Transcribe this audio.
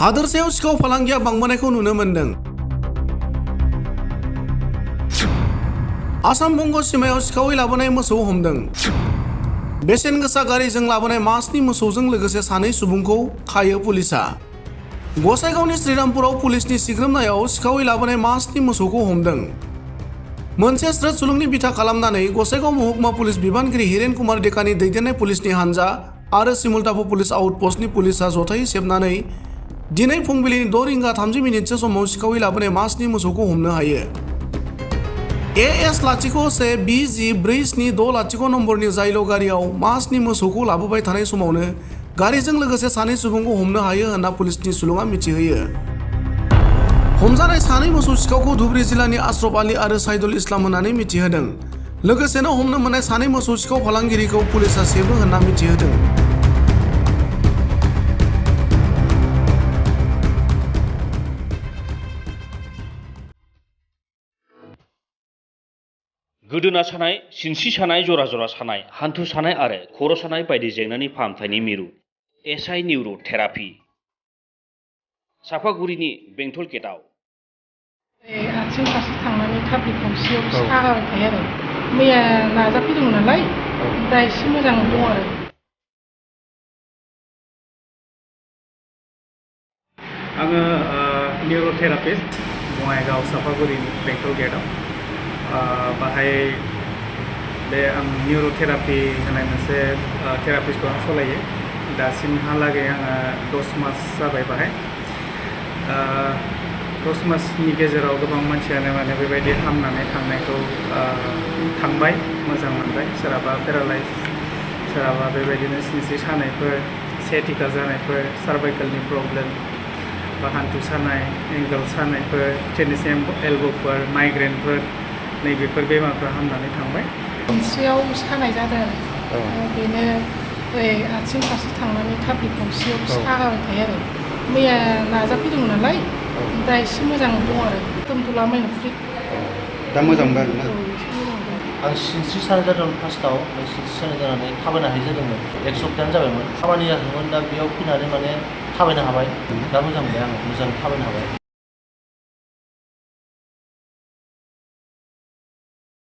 हादोरसायाव सिखाव फालांगिया बांबोनायखौ नुनो मोन्दों। आसाम बंग सीमायाव सिखावै लाबोनाय मोसौ हमदों। बेसेन गोसा गारिजों लाबोनाय मासनि मोसौजों लोगोसे सानै सुबुंखौ खायो पुलिसा। गसाइगावनि श्रीरामपुराव पुलिसनि सिग्रोमनायाव सिखावै लाबोनाय मासनि मोसौखौ हमदों। मोनसे स्रोत सुलुंनि बिथा खालामनानै गसाइगाव महकुमा पुलिस बिबानगिरि हिरेन कुमार डेकानि दैदेननाय पुलिसनि हानजा आरो सिमुलटाफु पुलिस आउटपस्टनि पुलिसा जथायै सेबनानै दिनै फुंबिलिनि 6 रिंगा 30 मिनिटसो समाव सिखावै लाबोनाय मासनि मोसौखौ हमनो हायो। AS-01BG4760 नम्बरनि जायल' गारियाव मासनि मोसौखौ लाबोबाय थानाय समावनो गारिजों लोगोसे सानै सुबुंखौ हमनो हायो होनना पुलिसनि सुलुङा मिथिहोयो। हमजानाय सानै मोसौ सिखावखौ धुबरी जिल्लानि आश्रफ आली आरो साइदुल इस्लाम होननानै मिथिहोदों। लोगोसेनो हमनो मोननाय सानै मोसौ सिखाव फालांगिरिखौ पुलिसा सेबो होनना मिथिहोदों। गोदोना सानाय, सिनस्रि सानाय, जरा जरा सानाय, हान्थु सानाय आरो खर' सानाय बायदि जेंनानि फाहामथायनि मिरु एसआइ निउर' थेरापि। सापागुरिनि बेंटल गेटआव। आथिं फारसे थांनानै थाफ्लि खावसेयाव सागाबाय थायो आरो मैया नाजाफैदोंमोन नालाय दा एसे मोजां दं आरो। आङो निउर' थेरापिस्ट बङाइगाव सापागुरिनि बेंटल गेटआव बाहाय बे आं निउर' थेरापि होनाय मोनसे थेरापिस्टखौ आं सालायो। दासिमहालागै आङो 10 मास जाबाय बाहाय। 10 मासनि गेजेराव गोबां मानसियानो माने बेबायदि हामनानै थांनायखौ थांबाय, मोजां मोनबाय। सोरहाबा पेरालाइज, सोरहाबा बेबायदिनो सिनस्रि सानायफोर, सेटिका जानायफोर, सार्भाइकेलनि प्रब्लेम बा हान्थु सानाय, एंगल सानायफोर, टेनिस एल्ब'फोर, माइग्रेनफोर नैबेफोर बेमारफ्रा हामनानै थांबाय। सिनस्रियाव सानाय जादों आरो बेनो आथिं फारसे थांनानै थाफ्लि खावसेयाव सागाबाय थायो आरो मैया नाजाफैदोंमोन नालाय दा एसे मोजां दं आरो दोनथ'ला माइनो फ्रि। दा मोजां मोनबाय आरोना? आं सिनस्रि सानाय जादोंमोन फार्स्टआव, सिनस्रि सानाय जानानै थाबायनो हायि जादोंमोन। 1 सप्तायानो जाबायमोन। खामानि जादोंमोन, दा बेयाव फैनानै माने थाबायनो हाबाय। दा मोजां मोनबाय आङो, मोजां थाबायनो हाबाय।